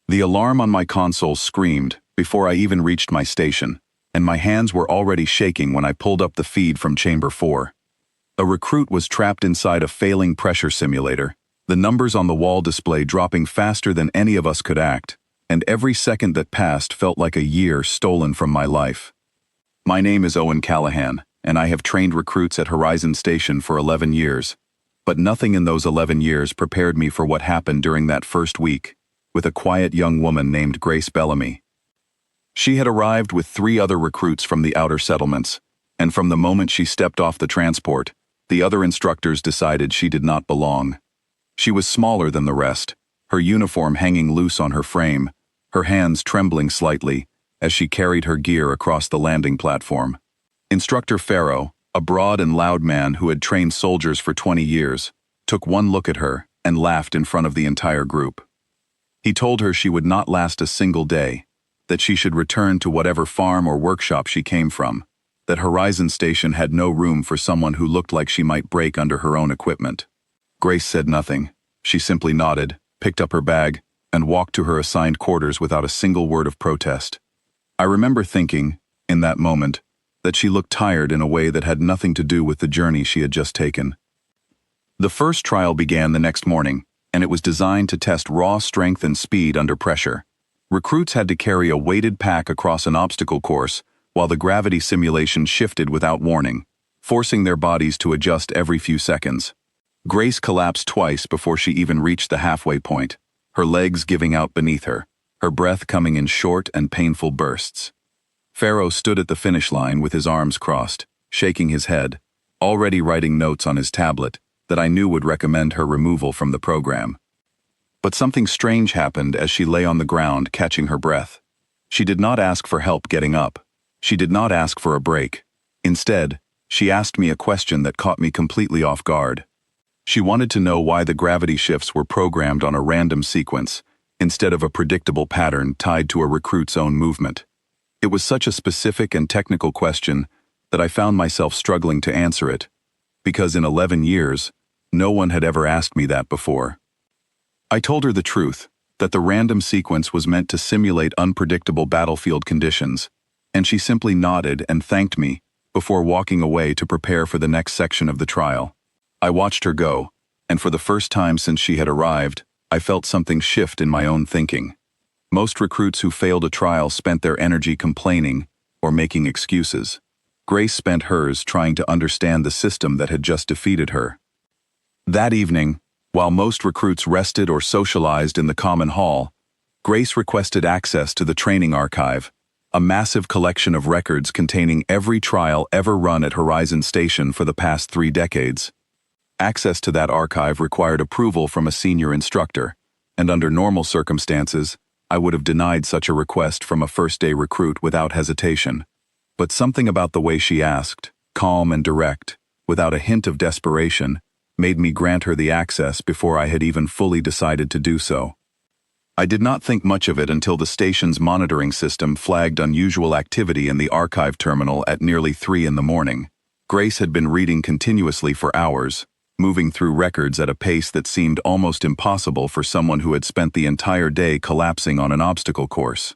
The alarm on my console screamed before I even reached my station, and my hands were already shaking when I pulled up the feed from Chamber 4. A recruit was trapped inside a failing pressure simulator, the numbers on the wall display dropping faster than any of us could act, and every second that passed felt like a year stolen from my life. My name is Owen Callahan, and I have trained recruits at Horizon Station for 11 years. But nothing in those 11 years prepared me for what happened during that first week, with a quiet young woman named Grace Bellamy. She had arrived with 3 other recruits from the outer settlements, and from the moment she stepped off the transport, the other instructors decided she did not belong. She was smaller than the rest, her uniform hanging loose on her frame, her hands trembling slightly as she carried her gear across the landing platform. Instructor Pharaoh, a broad and loud man who had trained soldiers for 20 years, took one look at her and laughed in front of the entire group. He told her she would not last a single day, that she should return to whatever farm or workshop she came from, that Horizon Station had no room for someone who looked like she might break under her own equipment. Grace said nothing. She simply nodded, picked up her bag, and walked to her assigned quarters without a single word of protest. I remember thinking, in that moment, that she looked tired in a way that had nothing to do with the journey she had just taken. The first trial began the next morning, and it was designed to test raw strength and speed under pressure. Recruits had to carry a weighted pack across an obstacle course, while the gravity simulation shifted without warning, forcing their bodies to adjust every few seconds. Grace collapsed twice before she even reached the halfway point, her legs giving out beneath her, her breath coming in short and painful bursts. Pharaoh stood at the finish line with his arms crossed, shaking his head, already writing notes on his tablet that I knew would recommend her removal from the program. But something strange happened as she lay on the ground catching her breath. She did not ask for help getting up. She did not ask for a break. Instead, she asked me a question that caught me completely off guard. She wanted to know why the gravity shifts were programmed on a random sequence, instead of a predictable pattern tied to a recruit's own movement. It was such a specific and technical question that I found myself struggling to answer it, because in 11 years, no one had ever asked me that before. I told her the truth, that the random sequence was meant to simulate unpredictable battlefield conditions, and she simply nodded and thanked me before walking away to prepare for the next section of the trial. I watched her go, and for the first time since she had arrived, I felt something shift in my own thinking. Most recruits who failed a trial spent their energy complaining or making excuses. Grace spent hers trying to understand the system that had just defeated her. That evening, while most recruits rested or socialized in the common hall, Grace requested access to the training archive, a massive collection of records containing every trial ever run at Horizon Station for the past 3 decades. Access to that archive required approval from a senior instructor, and under normal circumstances, I would have denied such a request from a first-day recruit without hesitation. But something about the way she asked, calm and direct, without a hint of desperation, made me grant her the access before I had even fully decided to do so. I did not think much of it until the station's monitoring system flagged unusual activity in the archive terminal at nearly 3 in the morning. Grace had been reading continuously for hours, moving through records at a pace that seemed almost impossible for someone who had spent the entire day collapsing on an obstacle course.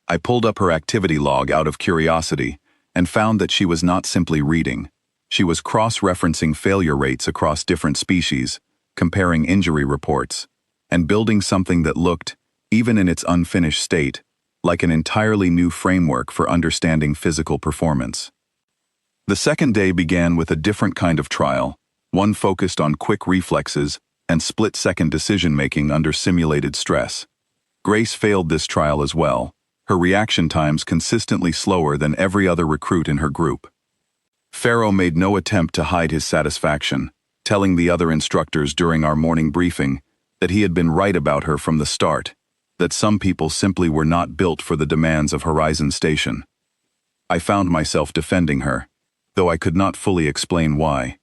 I pulled up her activity log out of curiosity and found that she was not simply reading. She was cross-referencing failure rates across different species, comparing injury reports, and building something that looked, even in its unfinished state, like an entirely new framework for understanding physical performance. The second day began with a different kind of trial, one focused on quick reflexes and split-second decision-making under simulated stress. Grace failed this trial as well, her reaction times consistently slower than every other recruit in her group. Pharaoh made no attempt to hide his satisfaction, telling the other instructors during our morning briefing that he had been right about her from the start, that some people simply were not built for the demands of Horizon Station. I found myself defending her, though I could not fully explain why.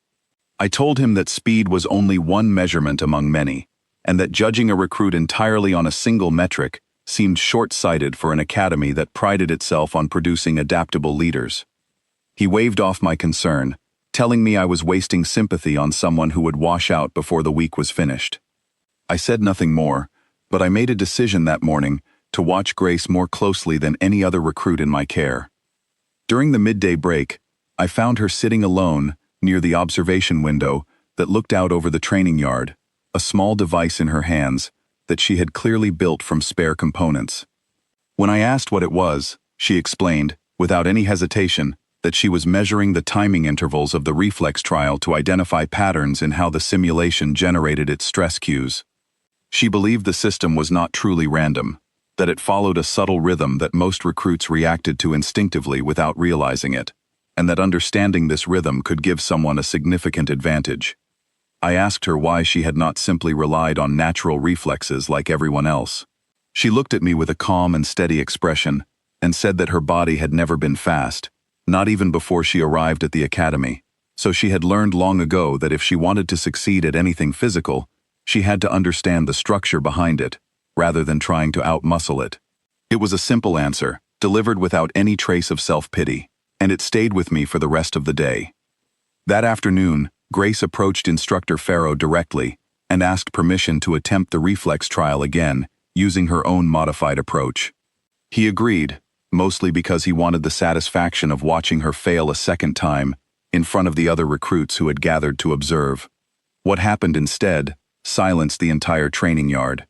I told him that speed was only one measurement among many, and that judging a recruit entirely on a single metric seemed short-sighted for an academy that prided itself on producing adaptable leaders. He waved off my concern, telling me I was wasting sympathy on someone who would wash out before the week was finished. I said nothing more, But I made a decision that morning to watch Grace more closely than any other recruit in my care. During the midday break, I found her sitting alone near the observation window that looked out over the training yard, a small device in her hands that she had clearly built from spare components. When I asked what it was, she explained, without any hesitation, that she was measuring the timing intervals of the reflex trial to identify patterns in how the simulation generated its stress cues. She believed the system was not truly random, that it followed a subtle rhythm that most recruits reacted to instinctively without realizing it, and that understanding this rhythm could give someone a significant advantage. I asked her why she had not simply relied on natural reflexes like everyone else. She looked at me with a calm and steady expression and said that her body had never been fast, not even before she arrived at the academy, so she had learned long ago that if she wanted to succeed at anything physical, she had to understand the structure behind it, rather than trying to outmuscle it. It was a simple answer, delivered without any trace of self-pity, and it stayed with me for the rest of the day. That afternoon, Grace approached Instructor Farrow directly and asked permission to attempt the reflex trial again, using her own modified approach. He agreed, mostly because he wanted the satisfaction of watching her fail a second time in front of the other recruits who had gathered to observe. What happened instead silenced the entire training yard.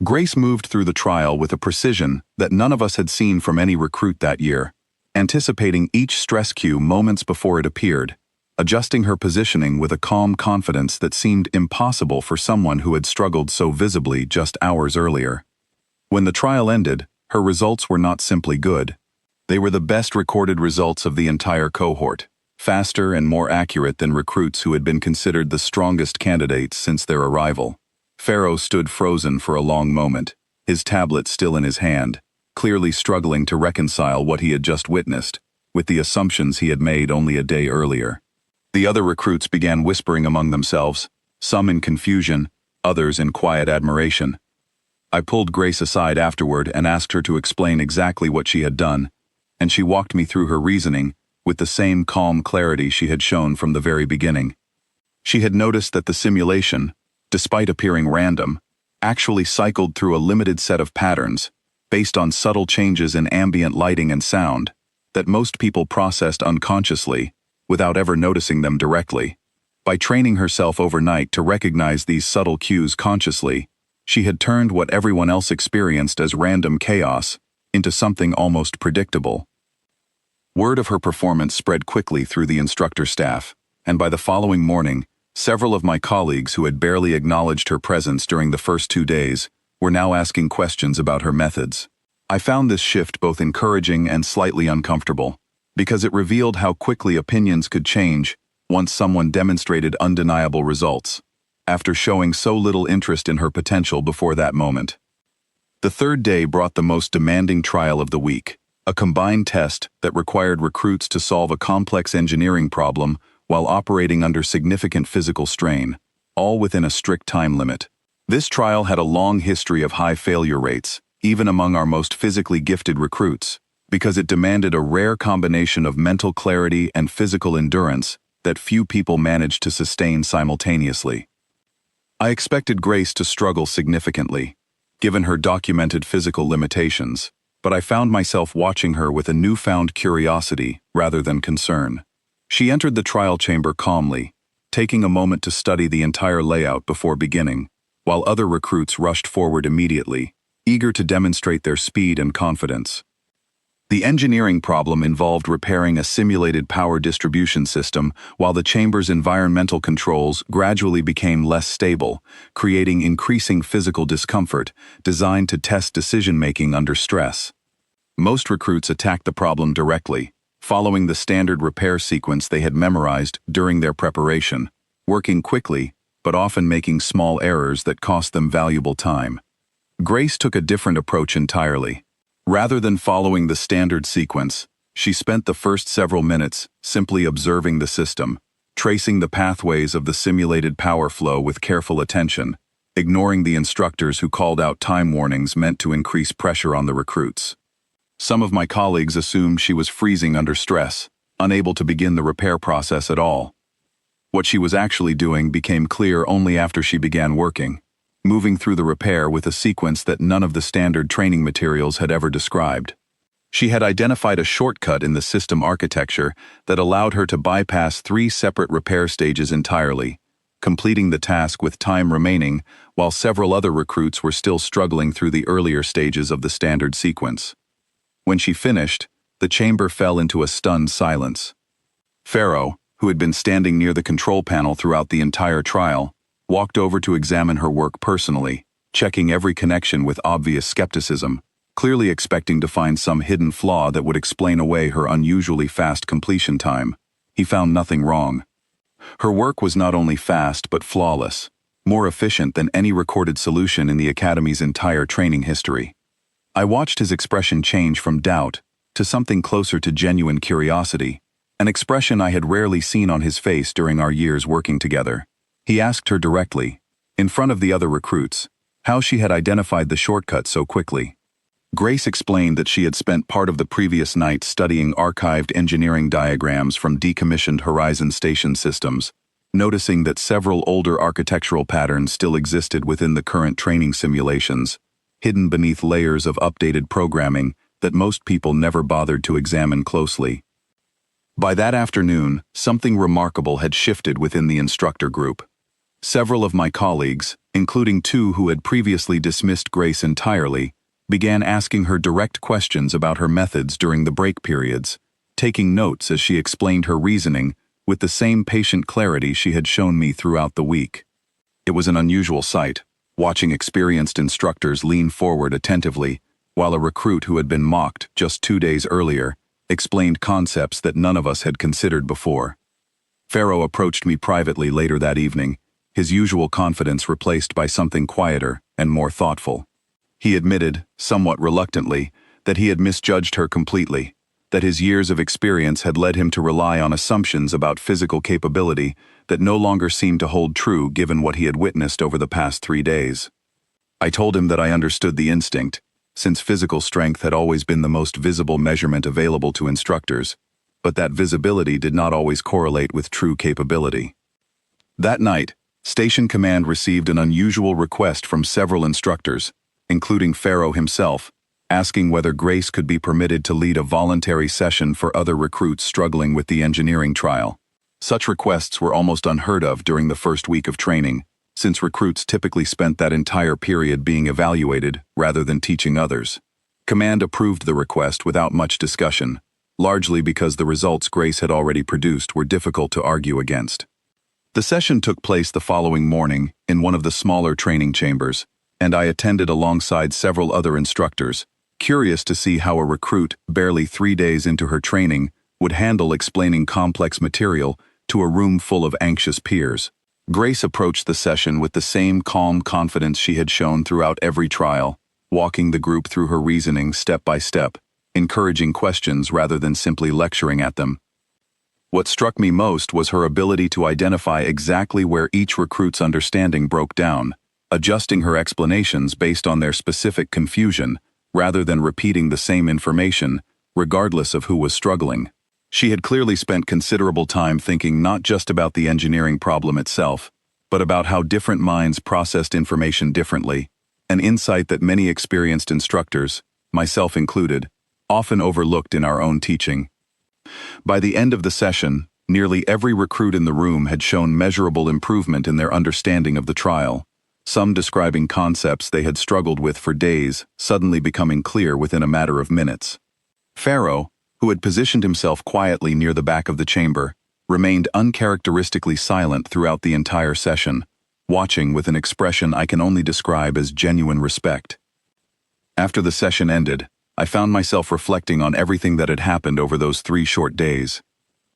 Grace moved through the trial with a precision that none of us had seen from any recruit that year, anticipating each stress cue moments before it appeared, adjusting her positioning with a calm confidence that seemed impossible for someone who had struggled so visibly just hours earlier. When the trial ended, her results were not simply good. They were the best recorded results of the entire cohort, faster and more accurate than recruits who had been considered the strongest candidates since their arrival. Farrow stood frozen for a long moment, his tablet still in his hand, clearly struggling to reconcile what he had just witnessed with the assumptions he had made only a day earlier. The other recruits began whispering among themselves, some in confusion, others in quiet admiration. I pulled Grace aside afterward and asked her to explain exactly what she had done, and she walked me through her reasoning with the same calm clarity she had shown from the very beginning. She had noticed that the simulation, despite appearing random, actually cycled through a limited set of patterns, based on subtle changes in ambient lighting and sound, that most people processed unconsciously, without ever noticing them directly. By training herself overnight to recognize these subtle cues consciously, she had turned what everyone else experienced as random chaos into something almost predictable. Word of her performance spread quickly through the instructor staff, and by the following morning, several of my colleagues who had barely acknowledged her presence during the first 2 days were now asking questions about her methods. I found this shift both encouraging and slightly uncomfortable, because it revealed how quickly opinions could change once someone demonstrated undeniable results, after showing so little interest in her potential before that moment. The third day brought the most demanding trial of the week, a combined test that required recruits to solve a complex engineering problem while operating under significant physical strain, all within a strict time limit. This trial had a long history of high failure rates, even among our most physically gifted recruits, because it demanded a rare combination of mental clarity and physical endurance that few people managed to sustain simultaneously. I expected Grace to struggle significantly, given her documented physical limitations, but I found myself watching her with a newfound curiosity rather than concern. She entered the trial chamber calmly, taking a moment to study the entire layout before beginning, while other recruits rushed forward immediately, eager to demonstrate their speed and confidence. The engineering problem involved repairing a simulated power distribution system while the chamber's environmental controls gradually became less stable, creating increasing physical discomfort designed to test decision-making under stress. Most recruits attacked the problem directly, following the standard repair sequence they had memorized during their preparation, working quickly, but often making small errors that cost them valuable time. Grace took a different approach entirely. Rather than following the standard sequence, she spent the first several minutes simply observing the system, tracing the pathways of the simulated power flow with careful attention, ignoring the instructors who called out time warnings meant to increase pressure on the recruits. Some of my colleagues assumed she was freezing under stress, unable to begin the repair process at all. What she was actually doing became clear only after she began working. moving through the repair with a sequence that none of the standard training materials had ever described. She had identified a shortcut in the system architecture that allowed her to bypass 3 separate repair stages entirely, completing the task with time remaining while several other recruits were still struggling through the earlier stages of the standard sequence. When she finished, the chamber fell into a stunned silence. Pharaoh, who had been standing near the control panel throughout the entire trial, walked over to examine her work personally, checking every connection with obvious skepticism, clearly expecting to find some hidden flaw that would explain away her unusually fast completion time. He found nothing wrong. Her work was not only fast but flawless, more efficient than any recorded solution in the Academy's entire training history. I watched his expression change from doubt to something closer to genuine curiosity, an expression I had rarely seen on his face during our years working together. He asked her directly, in front of the other recruits, how she had identified the shortcut so quickly. Grace explained that she had spent part of the previous night studying archived engineering diagrams from decommissioned Horizon Station systems, noticing that several older architectural patterns still existed within the current training simulations, hidden beneath layers of updated programming that most people never bothered to examine closely. By that afternoon, something remarkable had shifted within the instructor group. Several of my colleagues, including 2 who had previously dismissed Grace entirely, began asking her direct questions about her methods during the break periods, taking notes as she explained her reasoning with the same patient clarity she had shown me throughout the week. It was an unusual sight, watching experienced instructors lean forward attentively, while a recruit who had been mocked just 2 days earlier explained concepts that none of us had considered before. Pharaoh approached me privately later that evening, his usual confidence replaced by something quieter and more thoughtful. He admitted, somewhat reluctantly, that he had misjudged her completely, that his years of experience had led him to rely on assumptions about physical capability that no longer seemed to hold true given what he had witnessed over the past 3 days. I told him that I understood the instinct, since physical strength had always been the most visible measurement available to instructors, but that visibility did not always correlate with true capability. That night, Station Command received an unusual request from several instructors, including Pharaoh himself, asking whether Grace could be permitted to lead a voluntary session for other recruits struggling with the engineering trial. Such requests were almost unheard of during the first week of training, since recruits typically spent that entire period being evaluated rather than teaching others. Command approved the request without much discussion, largely because the results Grace had already produced were difficult to argue against. The session took place the following morning in one of the smaller training chambers, and I attended alongside several other instructors, curious to see how a recruit, barely 3 days into her training, would handle explaining complex material to a room full of anxious peers. Grace approached the session with the same calm confidence she had shown throughout every trial, walking the group through her reasoning step by step, encouraging questions rather than simply lecturing at them. What struck me most was her ability to identify exactly where each recruit's understanding broke down, adjusting her explanations based on their specific confusion, rather than repeating the same information, regardless of who was struggling. She had clearly spent considerable time thinking not just about the engineering problem itself, but about how different minds processed information differently, an insight that many experienced instructors, myself included, often overlooked in our own teaching. By the end of the session, nearly every recruit in the room had shown measurable improvement in their understanding of the trial, some describing concepts they had struggled with for days suddenly becoming clear within a matter of minutes. Pharaoh, who had positioned himself quietly near the back of the chamber, remained uncharacteristically silent throughout the entire session, watching with an expression I can only describe as genuine respect. After the session ended, I found myself reflecting on everything that had happened over those 3 short days.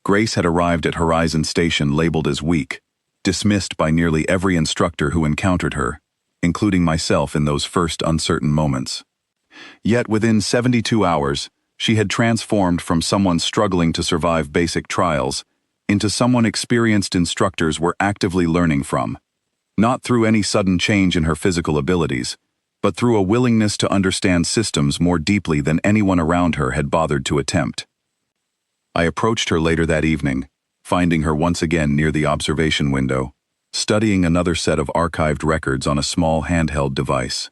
Grace had arrived at Horizon Station labeled as weak, dismissed by nearly every instructor who encountered her, including myself in those first uncertain moments. Yet within 72 hours, she had transformed from someone struggling to survive basic trials into someone experienced instructors were actively learning from, not through any sudden change in her physical abilities, but through a willingness to understand systems more deeply than anyone around her had bothered to attempt. I approached her later that evening, finding her once again near the observation window, studying another set of archived records on a small handheld device.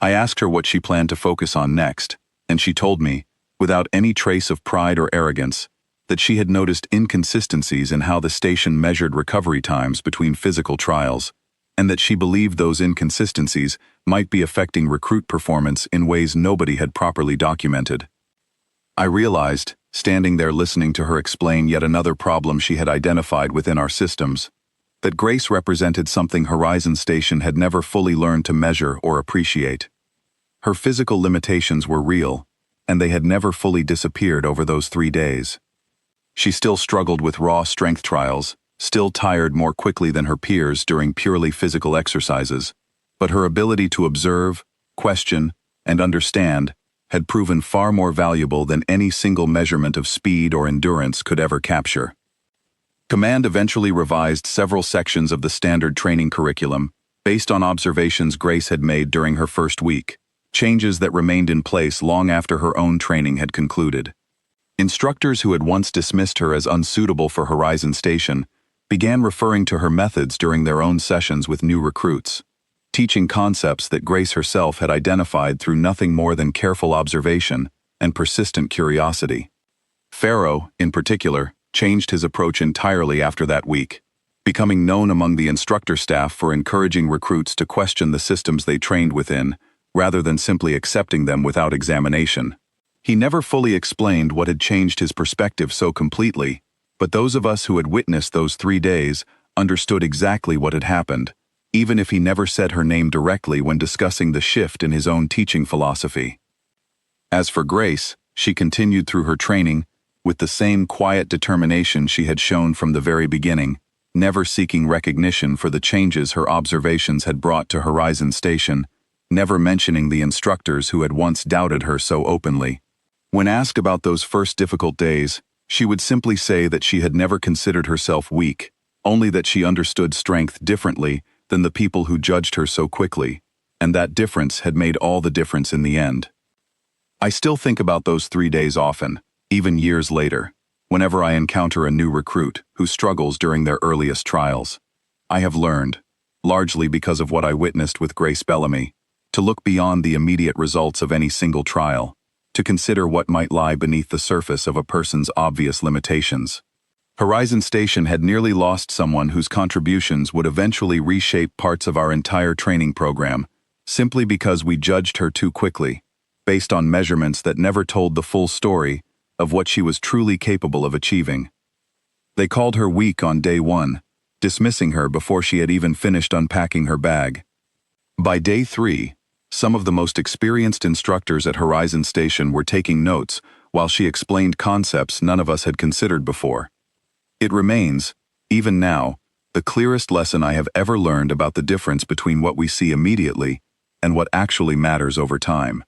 I asked her what she planned to focus on next, and she told me, without any trace of pride or arrogance, that she had noticed inconsistencies in how the station measured recovery times between physical trials, and that she believed those inconsistencies might be affecting recruit performance in ways nobody had properly documented. I realized, standing there listening to her explain yet another problem she had identified within our systems, that Grace represented something Horizon Station had never fully learned to measure or appreciate. Her physical limitations were real, and they had never fully disappeared over those 3 days. She still struggled with raw strength trials, still tired more quickly than her peers during purely physical exercises, but her ability to observe, question, and understand had proven far more valuable than any single measurement of speed or endurance could ever capture. Command eventually revised several sections of the standard training curriculum based on observations Grace had made during her first week, changes that remained in place long after her own training had concluded. Instructors who had once dismissed her as unsuitable for Horizon Station began referring to her methods during their own sessions with new recruits, teaching concepts that Grace herself had identified through nothing more than careful observation and persistent curiosity. Pharaoh, in particular, changed his approach entirely after that week, becoming known among the instructor staff for encouraging recruits to question the systems they trained within, rather than simply accepting them without examination. He never fully explained what had changed his perspective so completely, but those of us who had witnessed those 3 days understood exactly what had happened, even if he never said her name directly when discussing the shift in his own teaching philosophy. As for Grace, she continued through her training with the same quiet determination she had shown from the very beginning, never seeking recognition for the changes her observations had brought to Horizon Station, never mentioning the instructors who had once doubted her so openly. When asked about those first difficult days, she would simply say that she had never considered herself weak, only that she understood strength differently than the people who judged her so quickly, and that difference had made all the difference in the end. I still think about those 3 days often, even years later, whenever I encounter a new recruit who struggles during their earliest trials. I have learned, largely because of what I witnessed with Grace Bellamy, to look beyond the immediate results of any single trial, to consider what might lie beneath the surface of a person's obvious limitations. Horizon Station had nearly lost someone whose contributions would eventually reshape parts of our entire training program, simply because we judged her too quickly, based on measurements that never told the full story of what she was truly capable of achieving. They called her weak on day 1, dismissing her before she had even finished unpacking her bag. By day 3, some of the most experienced instructors at Horizon Station were taking notes while she explained concepts none of us had considered before. It remains, even now, the clearest lesson I have ever learned about the difference between what we see immediately and what actually matters over time.